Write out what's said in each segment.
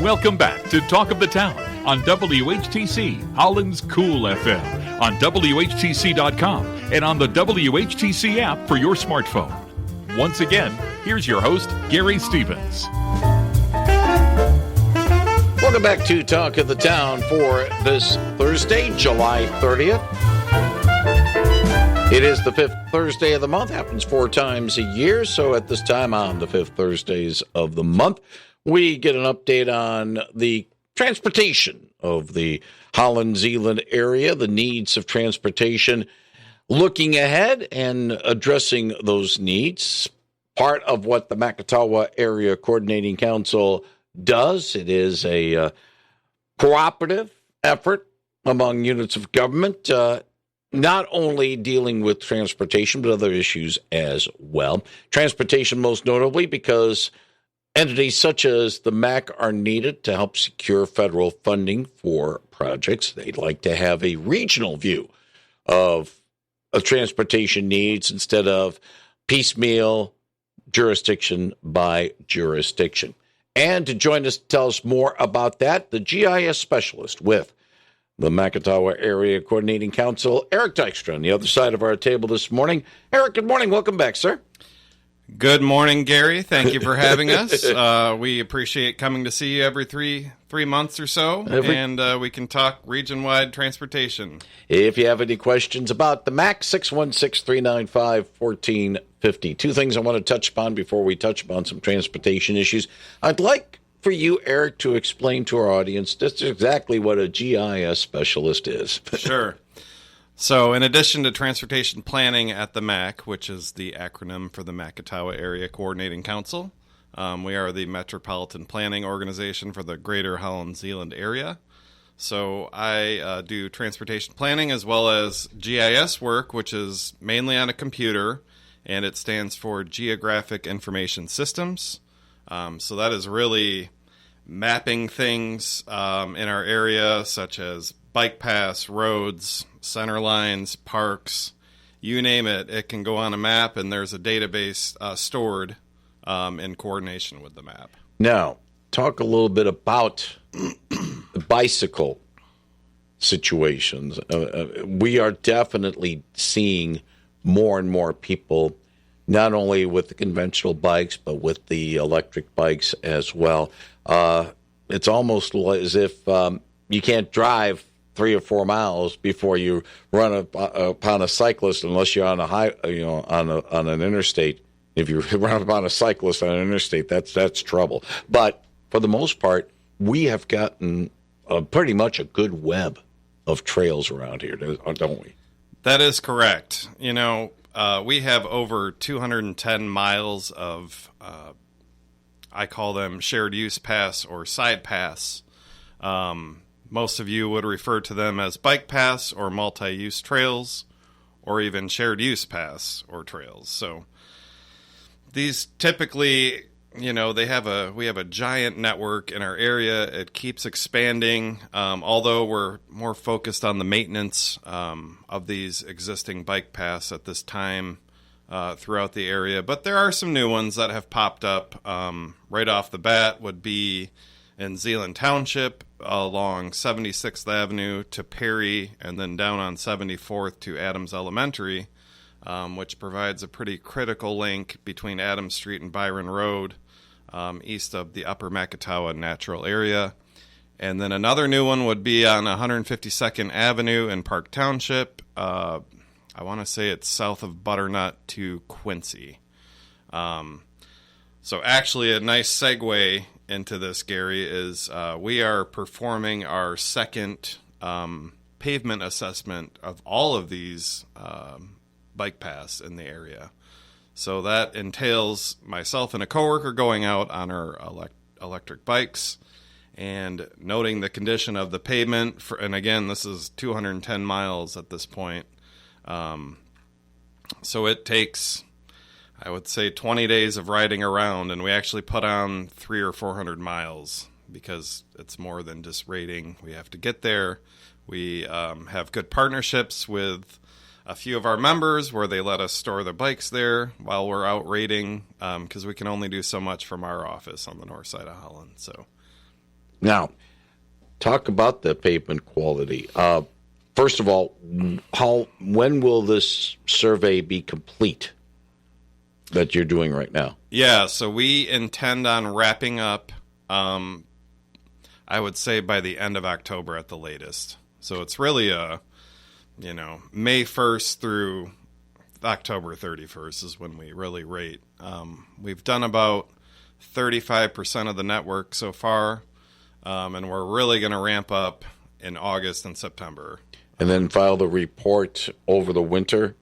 Welcome back to Talk of the Town on WHTC, Holland's Cool FM, on WHTC.com, and on the WHTC app for your smartphone. Once again, here's your host, Gary Stevens. Welcome back to Talk of the Town for this Thursday, July 30th. It is the fifth Thursday of the month, happens 4 times a year, so at this time on the fifth Thursdays of the month, we get an update on the transportation of the Holland-Zeeland area, the needs of transportation, looking ahead and addressing those needs. Part of what the Macatawa Area Coordinating Council does. It is a cooperative effort among units of government, not only dealing with transportation, but other issues as well. Transportation most notably because entities such as the MAC are needed to help secure federal funding for projects. They'd like to have a regional view of transportation needs instead of piecemeal jurisdiction by jurisdiction. And to join us to tell us more about that, the GIS specialist with the Macatawa Area Coordinating Council, Eric Dykstra, on the other side of our table this morning. Eric, good morning. Welcome back, sir. Good morning, Gary. Thank you for having us. We appreciate coming to see you every three months or so, and we can talk region-wide transportation. If you have any questions about the MAC, 616-395-1450. 2 things I want to touch upon before we touch upon some transportation issues. I'd like for you, Eric, to explain to our audience just exactly what a GIS specialist is. Sure. So in addition to transportation planning at the MAC, which is the acronym for the Macatawa Area Coordinating Council, we are the metropolitan planning organization for the greater Holland-Zeeland area. So I do transportation planning as well as GIS work, which is mainly on a computer, and it stands for Geographic Information Systems. So that is really mapping things in our area, such as bike paths, roads, center lines, parks, you name it. It can go on a map, and there's a database stored in coordination with the map. Now, talk a little bit about the bicycle situations. We are definitely seeing more and more people, not only with the conventional bikes, but with the electric bikes as well. It's almost as if you can't drive 3 or 4 miles before you run upon a cyclist, unless you're on on an interstate. If you run upon a cyclist on an interstate, that's trouble. But for the most part, we have gotten pretty much a good web of trails around here, don't we? That is correct. We have over 210 miles of, I call them shared use paths or side paths. Most of you would refer to them as bike paths or multi-use trails, or even shared use paths or trails. So these typically, we have a giant network in our area. It keeps expanding, although we're more focused on the maintenance of these existing bike paths at this time throughout the area. But there are some new ones that have popped up. Right off the bat would be in Zeeland Township along 76th Avenue to Perry, and then down on 74th to Adams Elementary, which provides a pretty critical link between Adams Street and Byron Road, east of the Upper Macatawa Natural Area. And then another new one would be on 152nd Avenue in Park Township. I want to say it's south of Butternut to Quincy. So actually a nice segue into this, Gary, is we are performing our second pavement assessment of all of these bike paths in the area. So that entails myself and a coworker going out on our electric bikes and noting the condition of the pavement. And again, this is 210 miles at this point. So it takes, I would say, 20 days of riding around, and we actually put on 300 or 400 miles because it's more than just rating. We have to get there. We have good partnerships with a few of our members where they let us store their bikes there while we're out raiding, because we can only do so much from our office on the north side of Holland. So Now, talk about the pavement quality. First of all, when will this survey be complete that you're doing right now? Yeah, so we intend on wrapping up, I would say by the end of October at the latest. So it's really May 1st through October 31st is when we really rate. We've done about 35% of the network so far, and we're really going to ramp up in August and September. And then file the report over the winter?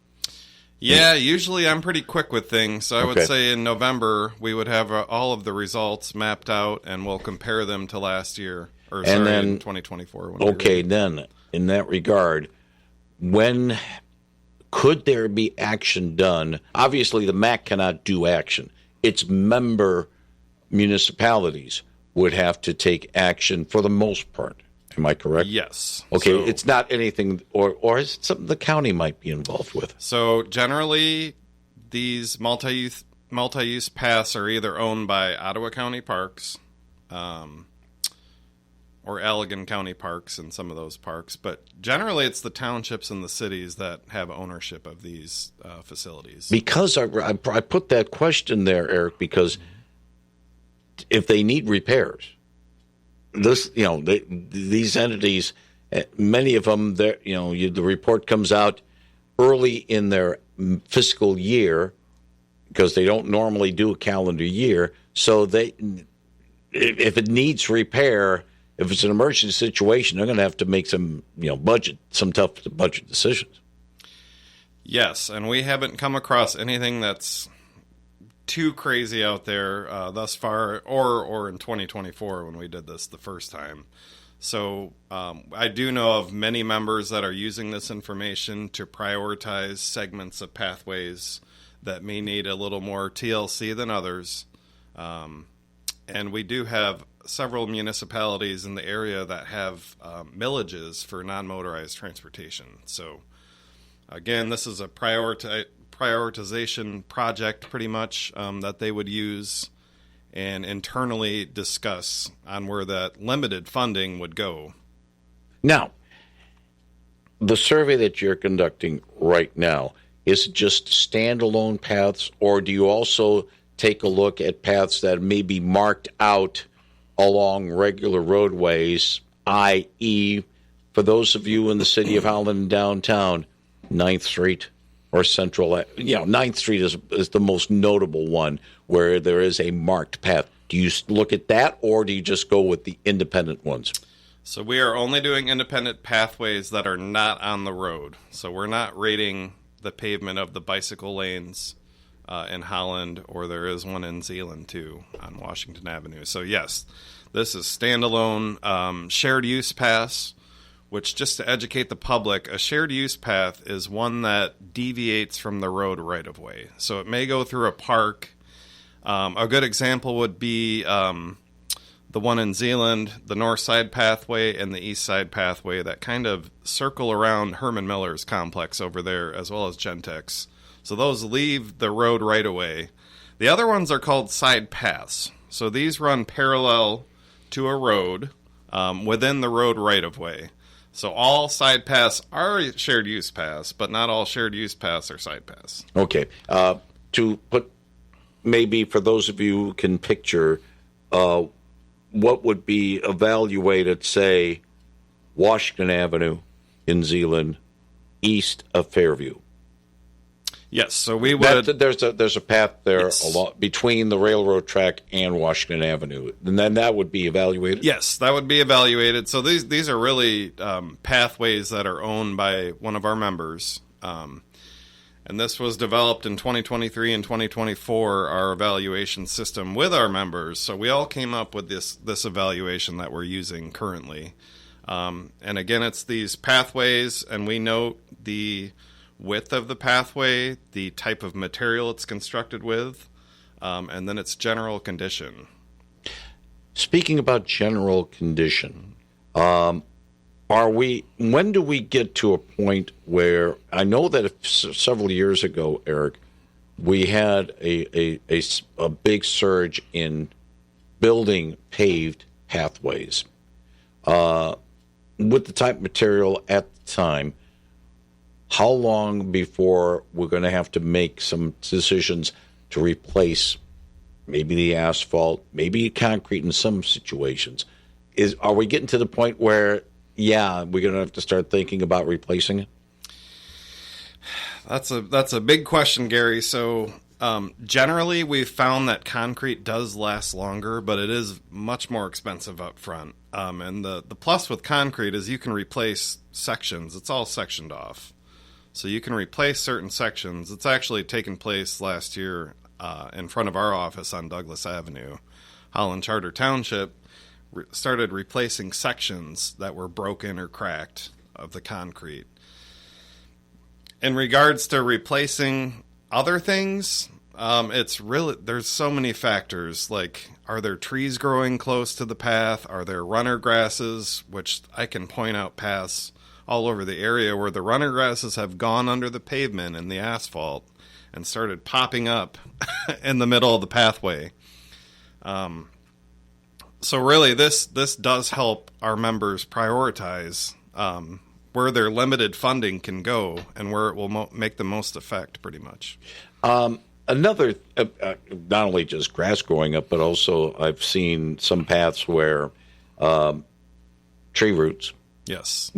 Yeah, usually I'm pretty quick with things. So I would say in November we would have all of the results mapped out, and we'll compare them to last year, in 2024. Then in that regard, when could there be action done? Obviously, the MAC cannot do action. Its member municipalities would have to take action for the most part. Am I correct? Yes. Okay, so, it's not anything, or is it something the county might be involved with? So generally, these multi-use paths are either owned by Ottawa County Parks, or Allegan County Parks and some of those parks. But generally, it's the townships and the cities that have ownership of these facilities. Because I put that question there, Eric, because if they need repairs, these entities, many of them, the report comes out early in their fiscal year because they don't normally do a calendar year. So if it needs repair, if it's an emergency situation, they're going to have to make some tough budget decisions. Yes, and we haven't come across anything that's too crazy out there thus far, or in 2024 when we did this the first time. So I do know of many members that are using this information to prioritize segments of pathways that may need a little more TLC than others. And we do have several municipalities in the area that have millages for non-motorized transportation. So again, this is a prioritization project pretty much that they would use and internally discuss on where that limited funding would go. Now, the survey that you're conducting right now, is it just standalone paths, or do you also take a look at paths that may be marked out along regular roadways, i.e., for those of you in the city of Holland downtown, 9th Street or Central, 9th Street is the most notable one where there is a marked path. Do you look at that, or do you just go with the independent ones? So we are only doing independent pathways that are not on the road. So we're not rating the pavement of the bicycle lanes in Holland, or there is one in Zeeland too on Washington Avenue. So yes, this is standalone shared use paths, which, just to educate the public, a shared use path is one that deviates from the road right of way. So it may go through a park. A good example would be the one in Zeeland, the north side pathway and the east side pathway that kind of circle around Herman Miller's complex over there, as well as Gentex. So those leave the road right away. The other ones are called side paths. So these run parallel to a road within the road right of way. So all side paths are shared use paths, but not all shared use paths are side paths. Okay. To put, maybe for those of you who can picture, what would be evaluated, say, Washington Avenue in Zeeland, east of Fairview? Yes, so we would. There's a path there Yes. between the railroad track and Washington Avenue, and then that would be evaluated. Yes, that would be evaluated. So these are really pathways that are owned by one of our members, and this was developed in 2023 and 2024. Our evaluation system with our members. So we all came up with this evaluation that we're using currently, and again, it's these pathways, and we note the width of the pathway, the type of material it's constructed with, and then its general condition. Speaking about general condition, when do we get to a point where, I know that several years ago, Eric, we had a big surge in building paved pathways, with the type of material at the time, how long before we're going to have to make some decisions to replace maybe the asphalt, maybe concrete in some situations? Are we getting to the point where, we're going to have to start thinking about replacing it? That's a big question, Gary. So generally, we've found that concrete does last longer, but it is much more expensive up front. And the plus with concrete is you can replace sections. It's all sectioned off. So you can replace certain sections. It's actually taken place last year in front of our office on Douglas Avenue. Holland Charter Township started replacing sections that were broken or cracked of the concrete. In regards to replacing other things, it's really, there's so many factors. Like, are there trees growing close to the path? Are there runner grasses, which I can point out paths all over the area where the runner grasses have gone under the pavement and the asphalt and started popping up in the middle of the pathway. So really, this does help our members prioritize where their limited funding can go and where it will make the most effect, pretty much. Another, not only just grass growing up, but also I've seen some paths where tree roots, yes,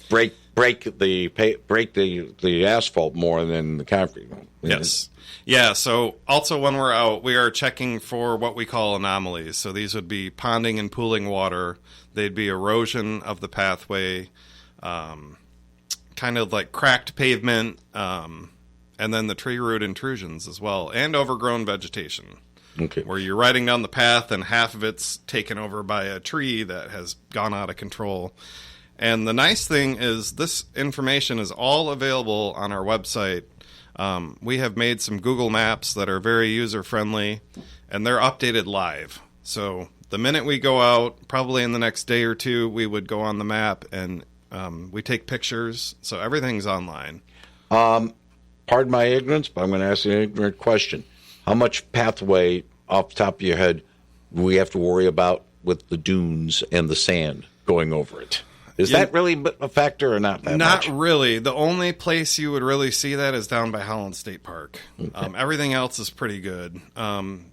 break the asphalt more than the concrete. Yes. Yeah, so also when we're out, we are checking for what we call anomalies. So these would be ponding and pooling water. They'd be erosion of the pathway, kind of like cracked pavement, and then the tree root intrusions as well, and overgrown vegetation. Okay. Where you're riding down the path and half of it's taken over by a tree that has gone out of control. And the nice thing is this information is all available on our website. We have made some Google Maps that are very user-friendly, and they're updated live. So the minute we go out, probably in the next day or two, we would go on the map, and we take pictures. So everything's online. Pardon my ignorance, but I'm going to ask an ignorant question. How much pathway, off the top of your head, do we have to worry about with the dunes and the sand going over it? Is that really a factor or not that much? Not really. The only place you would really see that is down by Holland State Park. Okay. Everything else is pretty good. In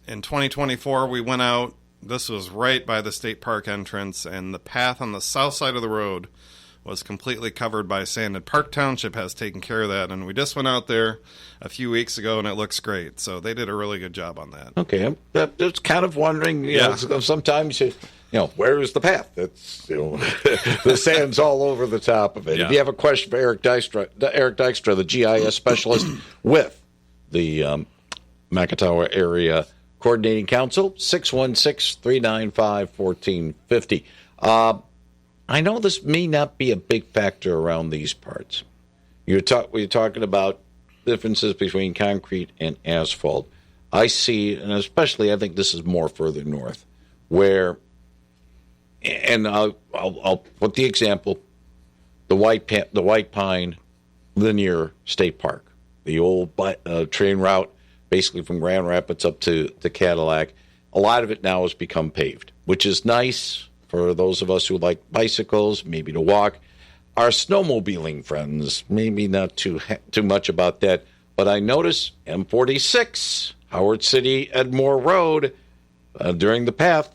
2024, we went out. This was right by the state park entrance, and the path on the south side of the road was completely covered by sand. And Park Township has taken care of that, and we just went out there a few weeks ago, and it looks great. So they did a really good job on that. Okay. I'm just kind of wondering, you know, sometimes where is the path? It's, the sand's all over the top of it. Yeah. If you have a question for Eric Dykstra, the GIS specialist with the Macatawa Area Coordinating Council, 616-395-1450. I know this may not be a big factor around these parts. We're talking about differences between concrete and asphalt. I see, and especially I think this is more further north, where, and I'll put the example, the White Pine Linear State Park, the old train route, basically from Grand Rapids up to Cadillac. A lot of it now has become paved, which is nice for those of us who like bicycles, maybe to walk. Our snowmobiling friends, maybe not too much about that, but I notice M46, Howard City, Edmore Road, during the path,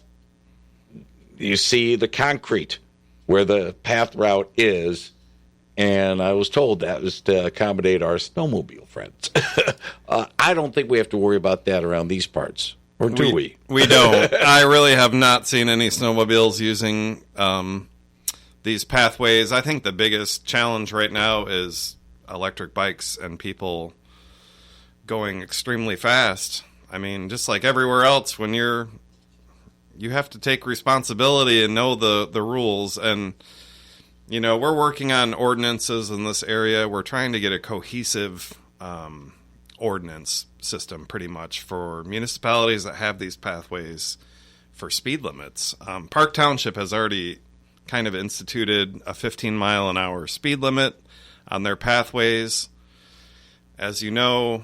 you see the concrete where the path route is, and I was told that was to accommodate our snowmobile friends. I don't think we have to worry about that around these parts. Or do we? We don't. I really have not seen any snowmobiles using these pathways. I think the biggest challenge right now is electric bikes and people going extremely fast. I mean, just like everywhere else, when you have to take responsibility and know the rules. And, we're working on ordinances in this area. We're trying to get a cohesive ordinance system pretty much for municipalities that have these pathways for speed limits. Park Township has already kind of instituted a 15-mile-an-hour speed limit on their pathways. As you know,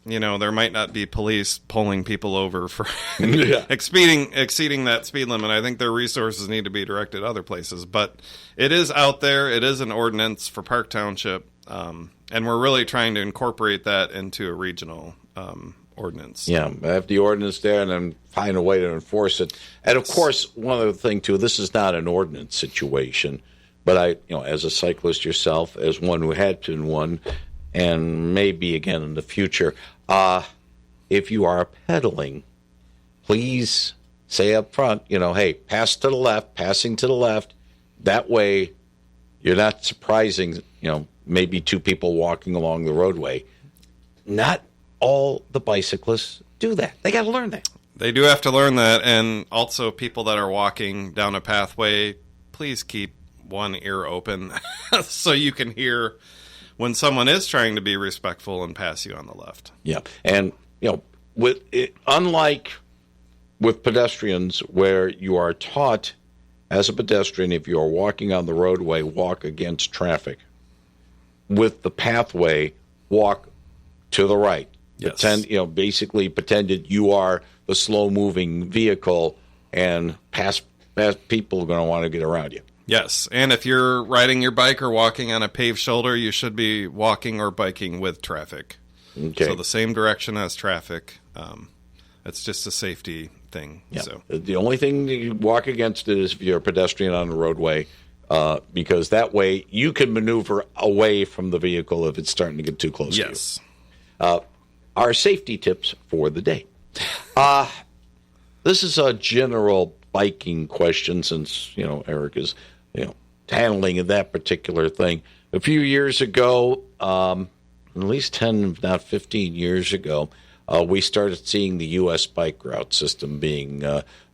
there might not be police pulling people over for Yeah. exceeding that speed limit. I think their resources need to be directed other places. But it is out there. It is an ordinance for Park Township, and we're really trying to incorporate that into a regional ordinance. Yeah, have the ordinance there and then find a way to enforce it. And of course, one other thing too, this is not an ordinance situation, but as a cyclist yourself, as one who had been one, and maybe again in the future, if you are pedaling, please say up front, hey, pass to the left, passing to the left. That way, you're not surprising, maybe two people walking along the roadway. Not all the bicyclists do that. They got to learn that. They do have to learn that, and also people that are walking down a pathway, please keep one ear open so you can hear when someone is trying to be respectful and pass you on the left. Yeah, and unlike with pedestrians, where you are taught as a pedestrian, if you are walking on the roadway, walk against traffic. With the pathway, walk to the right. Yes. Basically pretended you are the slow-moving vehicle, and past people are going to want to get around you. Yes, and if you're riding your bike or walking on a paved shoulder, you should be walking or biking with traffic. Okay. So the same direction as traffic. It's just a safety thing. Yeah. So the only thing that you walk against it is if you're a pedestrian on the roadway, because that way you can maneuver away from the vehicle if it's starting to get too close to you. yes. Our safety tips for the day. This is a general biking question since, Eric is, handling that particular thing. A few years ago, at least 10, if not 15 years ago, we started seeing the U.S. bike route system being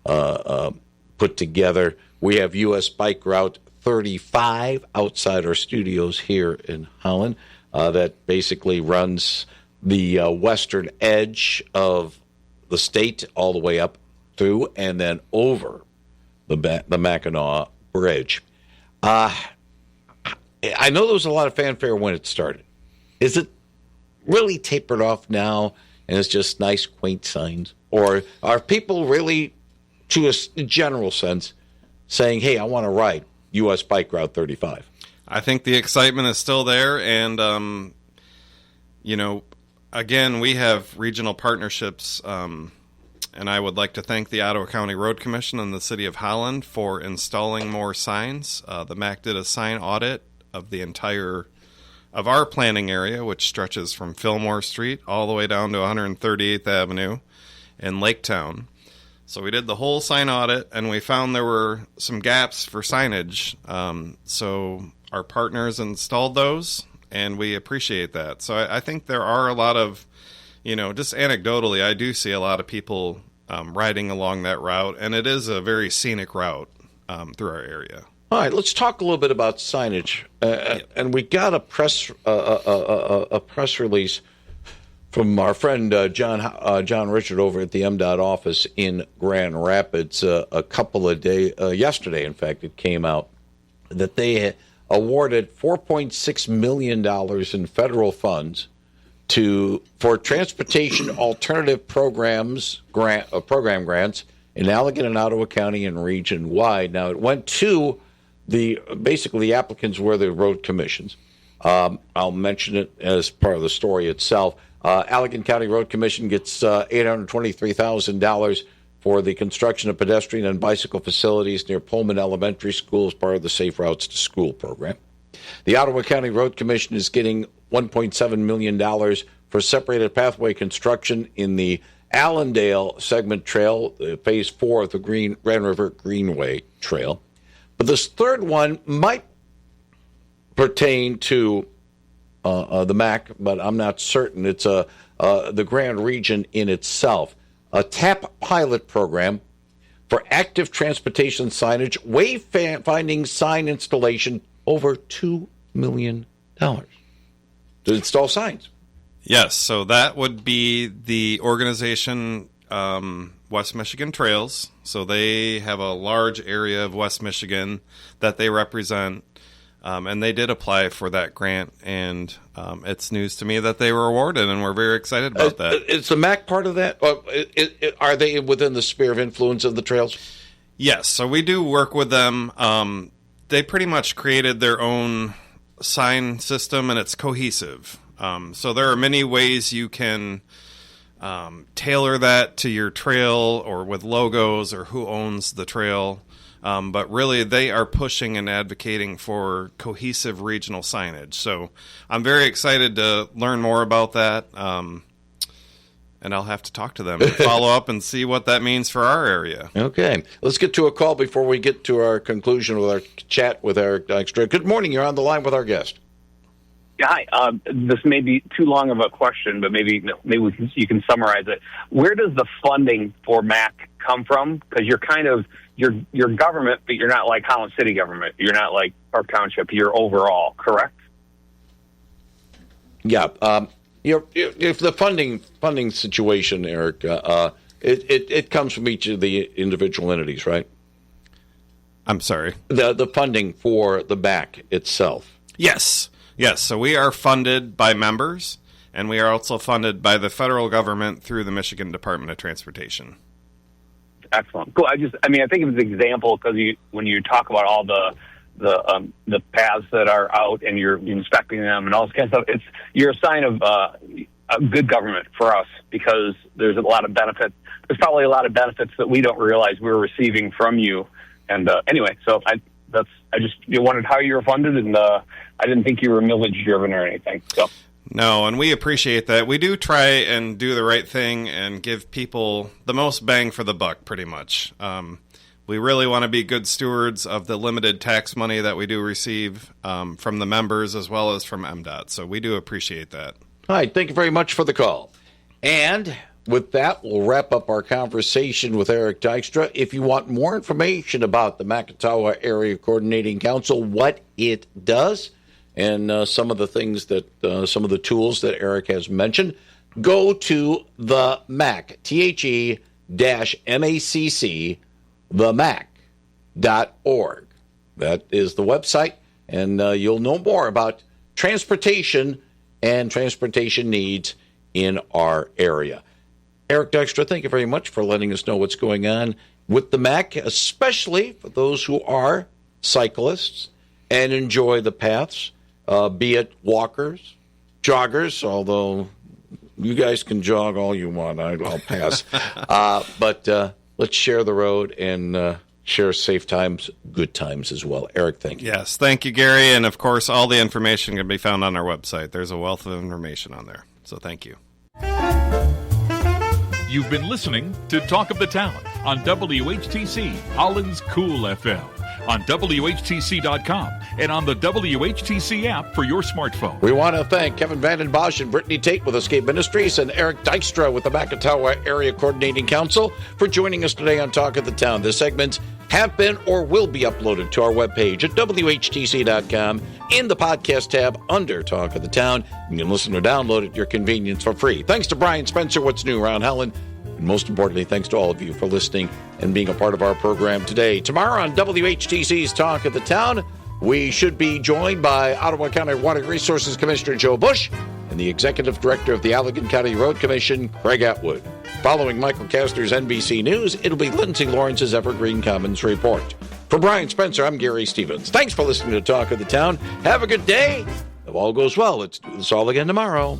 put together. We have U.S. Bike Route 35 outside our studios here in Holland that basically runs the western edge of the state all the way up through and then over the Macatawa Bridge. I know there was a lot of fanfare when it started. Is it really tapered off now and it's just nice, quaint signs? Or are people really, to a general sense, saying, hey, I want to ride U.S. Bike Route 35? I think the excitement is still there, and again, we have regional partnerships, and I would like to thank the Ottawa County Road Commission and the City of Holland for installing more signs. The MAC did a sign audit of our planning area, which stretches from Fillmore Street all the way down to 138th Avenue in Laketown. So we did the whole sign audit, and we found there were some gaps for signage. So our partners installed those, and we appreciate that. So I think there are a lot of, just anecdotally, I do see a lot of people riding along that route, and it is a very scenic route through our area. All right, let's talk a little bit about signage. And we got a press release from our friend John Richard over at the MDOT office in Grand Rapids a couple of days, yesterday, in fact, it came out that they awarded $4.6 million in federal funds for transportation alternative program grants in Allegan and Ottawa County and region wide. Now, it went to basically the applicants were the road commissions. I'll mention it as part of the story itself. Allegan County Road Commission gets $823,000 for the construction of pedestrian and bicycle facilities near Pullman Elementary School as part of the Safe Routes to School program. The Ottawa County Road Commission is getting $1.7 million for separated pathway construction in the Allendale Segment Trail, Phase 4 of the Grand River Greenway Trail. But this third one might pertain to the MAC, but I'm not certain. It's the Grand Region in itself. A TAP pilot program for active transportation signage, wayfinding sign installation, over $2 million to install signs. Yes, so that would be the organization West Michigan Trails. So they have a large area of West Michigan that they represent. And they dit apply for that grant, and it's news to me that they were awarded, and we're very excited about that. Is the MAC part of that? Are they within the sphere of influence of the trails? Yes, so we do work with them. They pretty much created their own sign system, and it's cohesive. So there are many ways you can tailor that to your trail or with logos or who owns the trail. But really, they are pushing and advocating for cohesive regional signage. So I'm very excited to learn more about that. And I'll have to talk to them and follow up and see what that means for our area. Okay. Let's get to a call before we get to our conclusion with our chat with Eric Dykstra. Good morning. You're on the line with our guest. Yeah, hi. This may be too long of a question, but maybe you can summarize it. Where does the funding for MAC come from? Because you're kind of you're government, but you're not like Holland City government. You're not like Park Township. You're overall, correct? Yeah. If the funding situation, Eric, it comes from each of the individual entities, right? I'm sorry. The funding for the MAC itself. Yes. So we are funded by members, and we are also funded by the federal government through the Michigan Department of Transportation. Excellent. Cool. I think of the example because when you talk about all the paths that are out and you're inspecting them and all this kind of stuff, you're a sign of a good government for us because there's a lot of benefits. There's probably a lot of benefits that we don't realize we're receiving from you. And anyway, so I just wondered how you were funded, and I didn't think you were millage driven or anything. So. No, and we appreciate that. We do try and do the right thing and give people the most bang for the buck, pretty much. We really want to be good stewards of the limited tax money that we do receive from the members as well as from MDOT. So we do appreciate that. All right, thank you very much for the call. And with that, we'll wrap up our conversation with Eric Dykstra. If you want more information about the Macatawa Area Coordinating Council, what it does, and some of the things that, some of the tools that Eric has mentioned, go to the MAC, THE-MACC, themac.org. That is the website, and you'll know more about transportation and transportation needs in our area. Eric Dykstra, thank you very much for letting us know what's going on with the MAC, especially for those who are cyclists and enjoy the paths, be it walkers, joggers, although you guys can jog all you want. I'll pass. But let's share the road and share safe times, good times as well. Eric, thank you. Yes, thank you, Gary. And, of course, all the information can be found on our website. There's a wealth of information on there. So thank you. You've been listening to Talk of the Town on WHTC, Holland's Cool FM, on WHTC.com, and on the WHTC app for your smartphone. We want to thank Kevin Vanden Bosch and Brittany Tate with Escape Ministries and Eric Dykstra with the Macatawa Area Coordinating Council for joining us today on Talk of the Town. The segments have been or will be uploaded to our webpage at WHTC.com in the podcast tab under Talk of the Town. You can listen or download at your convenience for free. Thanks to Brian Spencer, What's New Around Holland. And most importantly, thanks to all of you for listening and being a part of our program today. Tomorrow on WHTC's Talk of the Town, we should be joined by Ottawa County Water Resources Commissioner Joe Bush and the Executive Director of the Allegan County Road Commission, Craig Atwood. Following Michael Castor's NBC News, it'll be Lindsay Lawrence's Evergreen Commons Report. For Brian Spencer, I'm Gary Stevens. Thanks for listening to Talk of the Town. Have a good day. If all goes well, let's do this all again tomorrow.